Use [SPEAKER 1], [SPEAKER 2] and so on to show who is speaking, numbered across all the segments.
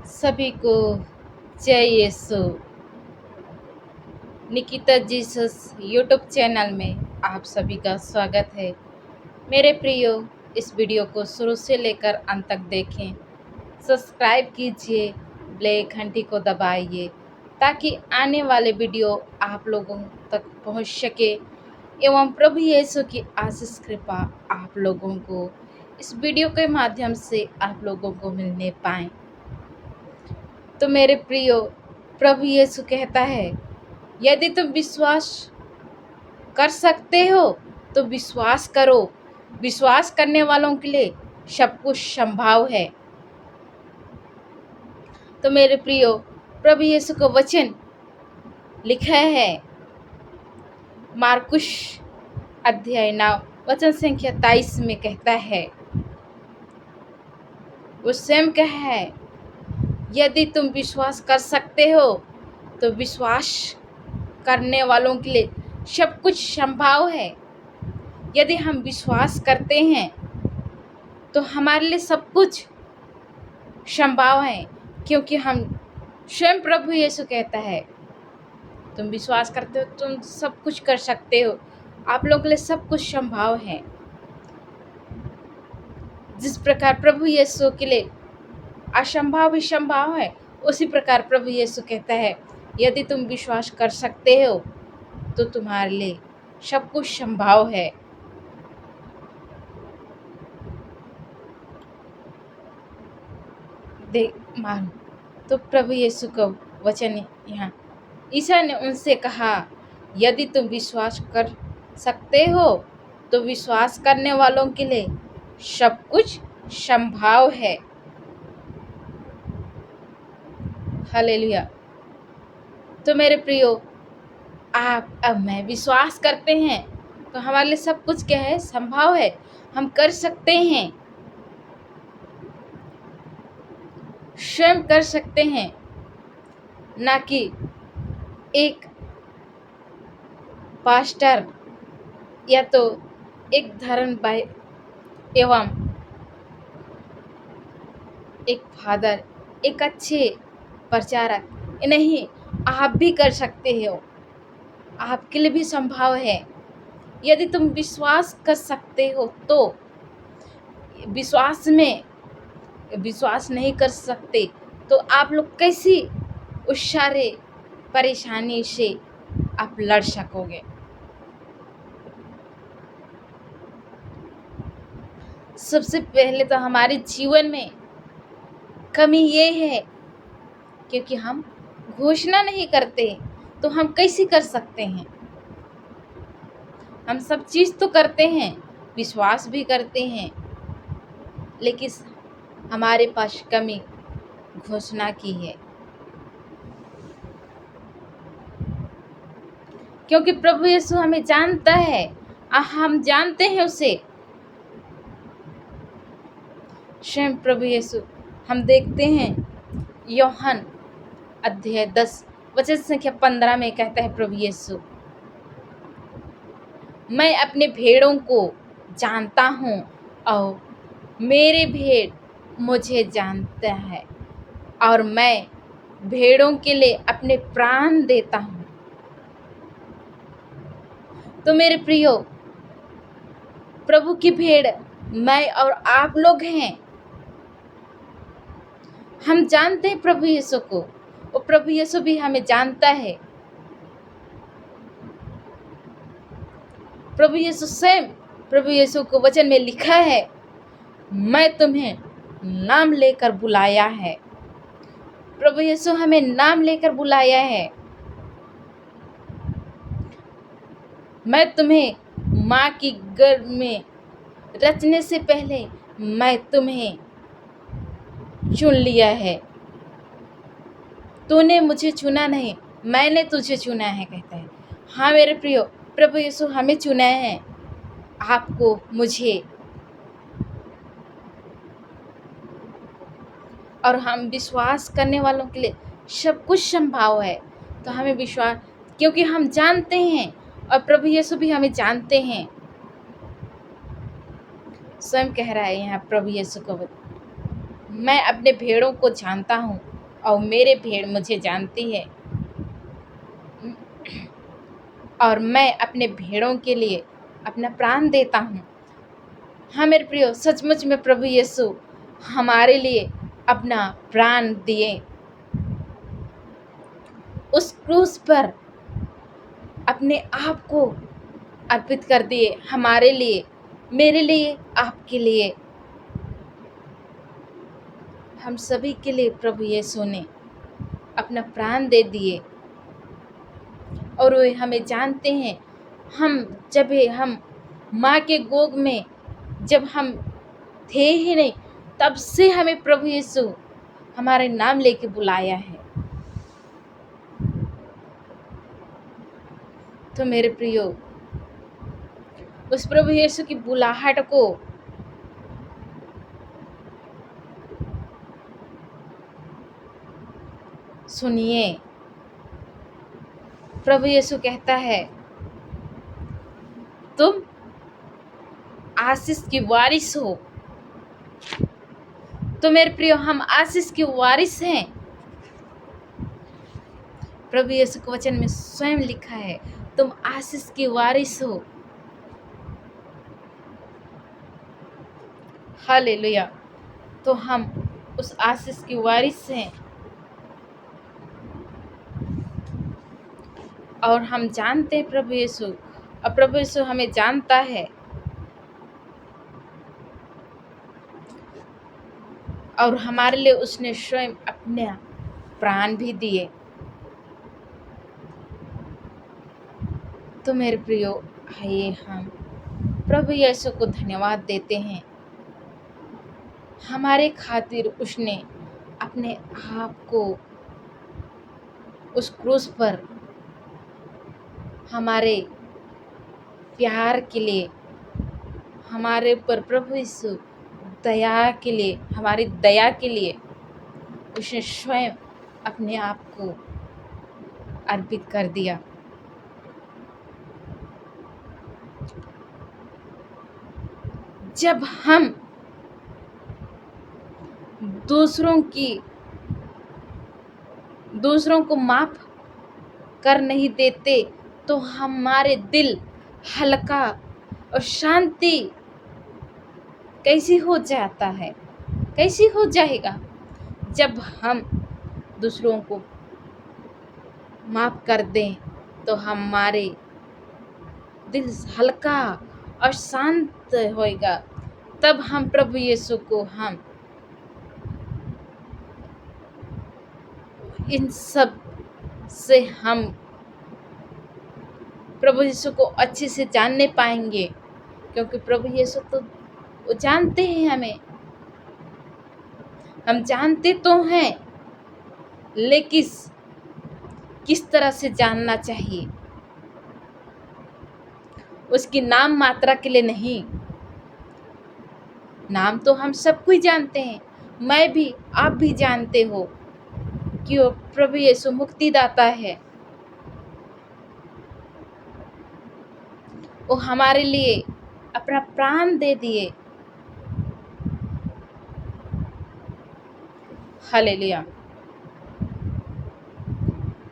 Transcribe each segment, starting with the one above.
[SPEAKER 1] सभी को जय यीशु। निकिता जीसस यूट्यूब चैनल में आप सभी का स्वागत है। मेरे प्रियो, इस वीडियो को शुरू से लेकर अंत तक देखें। सब्सक्राइब कीजिए, बेल घंटी को दबाइए ताकि आने वाले वीडियो आप लोगों तक पहुंच सके एवं प्रभु यीशु की आशीष कृपा आप लोगों को इस वीडियो के माध्यम से आप लोगों को मिलने पाए। तो मेरे प्रियो, प्रभु यीशु कहता है, यदि तुम विश्वास कर सकते हो तो विश्वास करो। विश्वास करने वालों के लिए सब कुछ संभव है। तो मेरे प्रियो, प्रभु यीशु का वचन लिखा है मार्कुस अध्याय 9 वचन संख्या 23 में कहता है, वो स्वयं कहा है, यदि तुम विश्वास कर सकते हो तो विश्वास करने वालों के लिए सब कुछ संभव है। यदि हम विश्वास करते हैं तो हमारे लिए सब कुछ संभव है, क्योंकि हम स्वयं प्रभु यीशु कहता है, तुम विश्वास करते हो तुम सब कुछ कर सकते हो। आप लोगों के लिए सब कुछ संभव है। जिस प्रकार प्रभु यीशु के लिए असंभव भी संभव है, उसी प्रकार प्रभु यीशु कहता है, यदि तुम विश्वास कर सकते हो तो तुम्हारे लिए सब कुछ संभव है। देख मानो तो प्रभु यीशु का वचन यहाँ, ईसा ने उनसे कहा, यदि तुम विश्वास कर सकते हो तो विश्वास करने वालों के लिए सब कुछ संभव है। हालेलुया। तो मेरे प्रियो, आप अब मैं विश्वास करते हैं तो हमारे लिए सब कुछ क्या है, संभव है। हम कर सकते हैं, स्वयं कर सकते हैं, ना कि एक पास्टर या तो एक धर्म भाई एवं एक फादर, एक अच्छे प्रचारक। नहीं, आप भी कर सकते हो, आपके लिए भी संभव है। यदि तुम विश्वास कर सकते हो तो विश्वास नहीं कर सकते तो आप लोग कैसी उस सारे परेशानी से आप लड़ सकोगे। सबसे पहले तो हमारे जीवन में कमी ये है, क्योंकि हम घोषणा नहीं करते, तो हम कैसे कर सकते हैं। हम सब चीज़ तो करते हैं, विश्वास भी करते हैं, लेकिन हमारे पास कमी घोषणा की है। क्योंकि प्रभु यीशु हमें जानता है, हम जानते हैं उसे। स्वयं प्रभु यीशु हम देखते हैं, यूहन्ना अध्याय 10 वचन संख्या 15 में कहता है प्रभु यीशु, मैं अपने भेड़ों को जानता हूँ और मेरे भेड़ मुझे जानता है और मैं भेड़ों के लिए अपने प्राण देता हूँ। तो मेरे प्रियो, प्रभु की भेड़ मैं और आप लोग हैं। हम जानते हैं प्रभु यीशु को और प्रभु यीशु भी हमें जानता है। प्रभु यीशु स्वयं, प्रभु यीशु को वचन में लिखा है, मैं तुम्हें नाम लेकर बुलाया है। प्रभु यीशु हमें नाम लेकर बुलाया है। मैं तुम्हें माँ की गर्भ में रचने से पहले मैं तुम्हें चुन लिया है। तूने मुझे चुना नहीं, मैंने तुझे चुना है, कहता है। हाँ मेरे प्रियो, प्रभु यीशु हमें चुना है, आपको, मुझे। और हम विश्वास करने वालों के लिए सब कुछ संभव है। तो हमें विश्वास, क्योंकि हम जानते हैं और प्रभु यीशु भी हमें जानते हैं। स्वयं कह रहा है यहाँ प्रभु यीशु को, मैं अपने भेड़ों को जानता हूँ और मेरे भेड़ मुझे जानती है और मैं अपने भेड़ों के लिए अपना प्राण देता हूँ। हाँ मेरे प्रियो, सचमुच में प्रभु यीशु हमारे लिए अपना प्राण दिए, उस क्रूस पर अपने आप को अर्पित कर दिए हमारे लिए, मेरे लिए, आपके लिए, हम सभी के लिए प्रभु यीशु ने अपना प्राण दे दिए। और वे हमें जानते हैं, हम माँ के गोद में जब हम थे ही नहीं, तब से हमें प्रभु यीशु हमारे नाम लेके बुलाया है। तो मेरे प्रियो, उस प्रभु यीशु की बुलाहट को सुनिए। प्रभु यीशु कहता है, तुम आशीष की वारिस हो। तो मेरे प्रियो, हम आशीष की वारिस हैं। प्रभु यीशु के वचन में स्वयं लिखा है, तुम आशीष की वारिस हो। हालेलुया। तो हम उस आशीष की वारिस हैं और हम जानते हैं प्रभु यीशु, और प्रभु यीशु हमें जानता है और हमारे लिए उसने स्वयं अपने प्राण भी दिए। तो मेरे प्रियो, आइए हम प्रभु यीशु को धन्यवाद देते हैं। हमारे खातिर उसने अपने आप को उस क्रूस पर हमारे प्यार के लिए, हमारे ऊपर प्रभु यीशु दया के लिए, हमारी दया के लिए उसने स्वयं अपने आप को अर्पित कर दिया। जब हम दूसरों को माफ कर नहीं देते, तो हमारे दिल हल्का और शांति कैसी हो जाता है, कैसी हो जाएगा। जब हम दूसरों को माफ कर दें तो हमारे दिल हल्का और शांत होएगा। तब हम प्रभु यीशु को हम इन सब से हम प्रभु यीशु को अच्छे से जानने पाएंगे, क्योंकि प्रभु यीशु तो वो जानते हैं हमें। हम जानते तो हैं, लेकिन किस तरह से जानना चाहिए, उसकी नाम मात्रा के लिए नहीं। नाम तो हम सब कोई जानते हैं, मैं भी, आप भी जानते हो कि वो प्रभु यीशु मुक्तिदाता है। वो हमारे लिए अपना प्राण दे दिए। हालेलुया।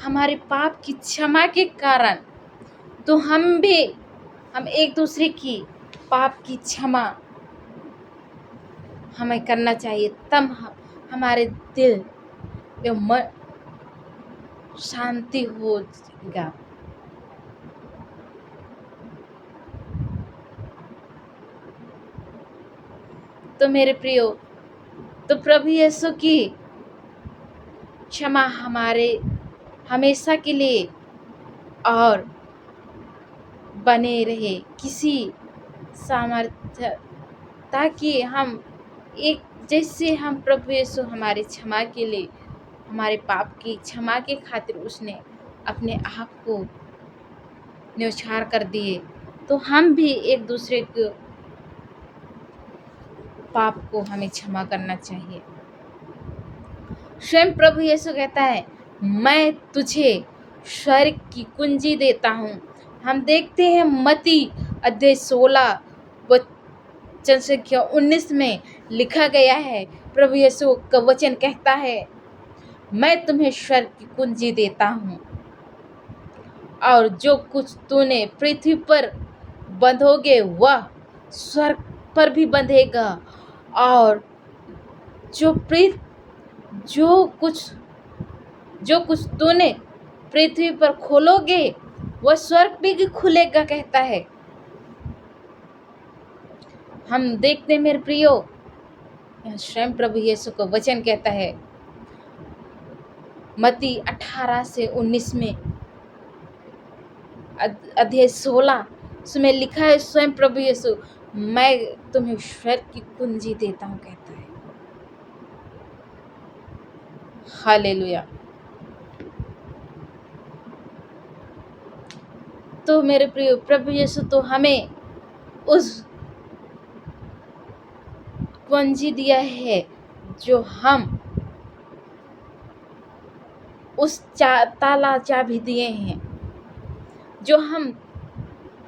[SPEAKER 1] हमारे पाप की क्षमा के कारण तो हम एक दूसरे की पाप की क्षमा हमें करना चाहिए। तब हमारे दिल में मन शांति हो जाएगा। तो मेरे प्रियो, तो प्रभु यीशु की क्षमा हमारे हमेशा के लिए और बने रहे किसी सामर्थ्य, ताकि हम एक जैसे हम प्रभु यीशु हमारे क्षमा के लिए, हमारे पाप की क्षमा के खातिर उसने अपने आप को न्यौछावर कर दिए, तो हम भी एक दूसरे को पाप को हमें क्षमा करना चाहिए। स्वयं प्रभु यीशु कहता है, मैं तुझे स्वर्ग की कुंजी देता हूँ। हम देखते हैं मत्ती अध्याय 16 वचन संख्या 19 में लिखा गया है, प्रभु यीशु का वचन कहता है, मैं तुम्हें स्वर्ग की कुंजी देता हूँ, और जो कुछ तूने पृथ्वी पर बंधोगे वह स्वर्ग पर भी बंधेगा, और जो पृथ्वी जो कुछ जो कुछ तूने पृथ्वी पर खोलोगे वह स्वर्ग भी खुलेगा, कहता है। हम देखते हैं मेरे प्रियो, यह स्वयं प्रभु यीशु का वचन कहता है मत्ती 18 से 19 में, अध्याय 16 उसमें लिखा है, स्वयं प्रभु यीशु मैं तुम्हें स्वर्ग की कुंजी देता हूँ, कहता है। हालेलुया। तो मेरे प्रिय प्रभु यीशु तो हमें उस कुंजी दिया है, जो हम उस ताला चाबी दिए हैं, जो हम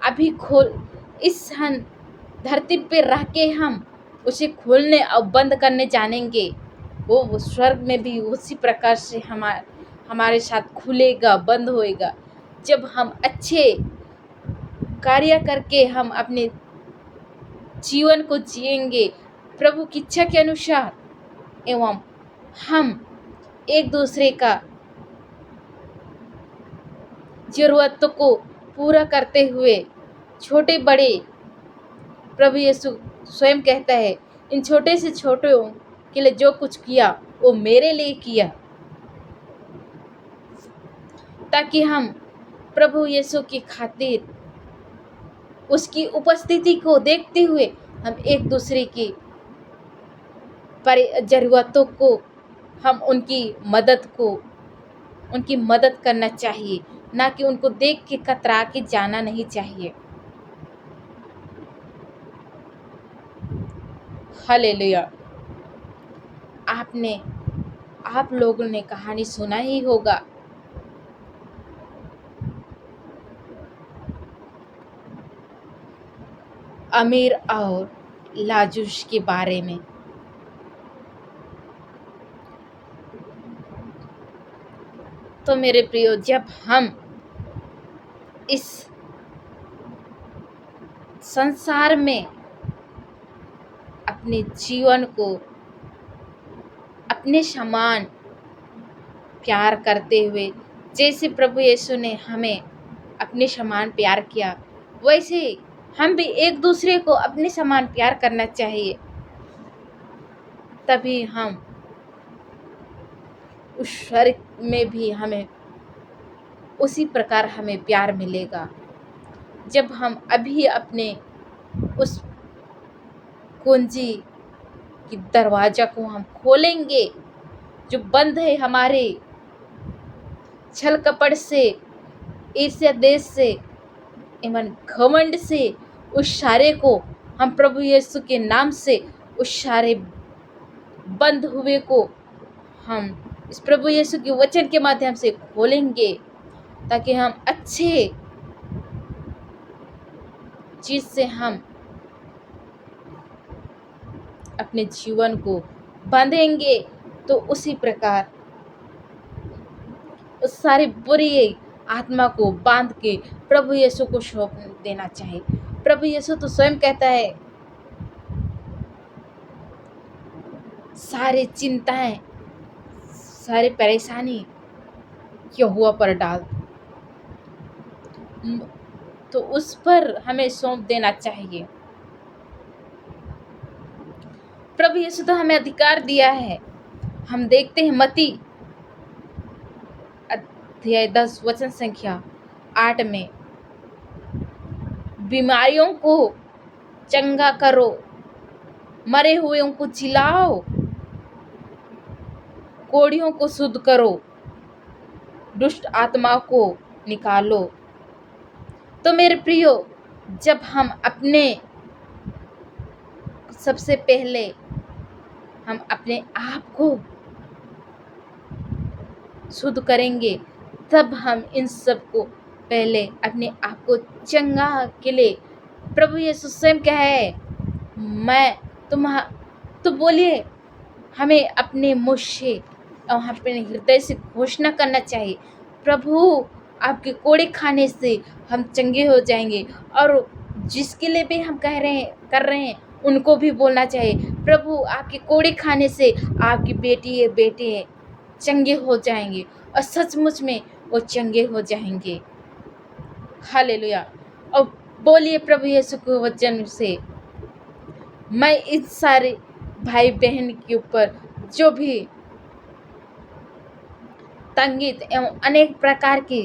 [SPEAKER 1] अभी खोल इस धरती पे रह के हम उसे खोलने और बंद करने जानेंगे, वो स्वर्ग में भी उसी प्रकार से हमारे साथ खुलेगा, बंद होएगा। जब हम अच्छे कार्य करके हम अपने जीवन को जिएंगे प्रभु की इच्छा के अनुसार, एवं हम एक दूसरे का जरूरतों को पूरा करते हुए, छोटे बड़े, प्रभु यीशु स्वयं कहता है इन छोटे से छोटों के लिए जो कुछ किया वो मेरे लिए किया, ताकि हम प्रभु यीशु की खातिर उसकी उपस्थिति को देखते हुए हम एक दूसरे की जरूरतों को, हम उनकी मदद करना चाहिए, ना कि उनको देख के कतरा के जाना नहीं चाहिए। हालेलुया। आप लोगों ने कहानी सुना ही होगा, अमीर और लाजूस के बारे में। तो मेरे प्रियो, जब हम इस संसार में अपने जीवन को अपने समान प्यार करते हुए, जैसे प्रभु यीशु ने हमें अपने समान प्यार किया, वैसे हम भी एक दूसरे को अपने समान प्यार करना चाहिए। तभी हम उस स्वर्ग में भी हमें उसी प्रकार हमें प्यार मिलेगा। जब हम अभी अपने उस कुंजी की दरवाजा को हम खोलेंगे, जो बंद है हमारे छल कपट से, ईर्ष्या देश से, एवं घमंड से, उस सारे को हम प्रभु यीशु के नाम से उस सारे बंद हुए को हम इस प्रभु यीशु के वचन के माध्यम से खोलेंगे, ताकि हम अच्छे चीज से हम अपने जीवन को बांधेंगे। तो उसी प्रकार उस सारी बुरी आत्मा को बांध के प्रभु यीशु को सौंप देना चाहिए। प्रभु यीशु तो स्वयं कहता है सारी चिंताएं, सारी परेशानी यहोवा पर डाल, तो उस पर हमें सौंप देना चाहिए। प्रभु यीशु तो हमें अधिकार दिया है। हम देखते हैं मत्ती अध्याय 10 वचन संख्या 8 में, बीमारियों को चंगा करो, मरे हुएों को जिलाओ, कोढ़ियों को शुद्ध करो, दुष्ट आत्मा को निकालो। तो मेरे प्रियो, जब हम सबसे पहले हम अपने आप को शुद्ध करेंगे, तब हम इन सब को पहले अपने आप को चंगा के लिए, प्रभु यीशु स्वयं क्या है, मैं तो बोलिए हमें अपने मुँह से और अपने हृदय से घोषणा करना चाहिए, प्रभु आपके कोड़े खाने से हम चंगे हो जाएंगे। और जिसके लिए भी हम कर रहे हैं उनको भी बोलना चाहिए, प्रभु आपके कोड़े खाने से आपकी बेटी है बेटे हैं चंगे हो जाएंगे, और सचमुच में वो चंगे हो जाएंगे। हालेलुया। और बोलिए प्रभु यीशु के वचन से, मैं इन सारे भाई बहन के ऊपर जो भी तंगित एवं अनेक प्रकार की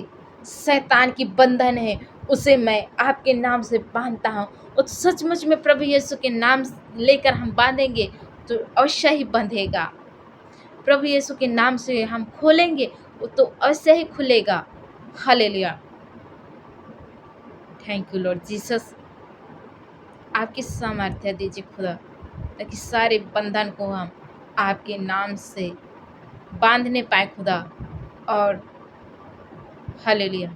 [SPEAKER 1] शैतान की बंधन है उसे मैं आपके नाम से बांधता हूँ। और सचमुच में प्रभु यीशु के नाम लेकर हम बांधेंगे तो अवश्य ही बंधेगा। प्रभु यीशु के नाम से हम खोलेंगे वो तो अवश्य ही खुलेगा। Hallelujah. Thank you Lord Jesus. आपकी सामर्थ्य दीजिए खुदा, ताकि सारे बंधन को हम आपके नाम से बांधने पाए खुदा। और हालेलुया।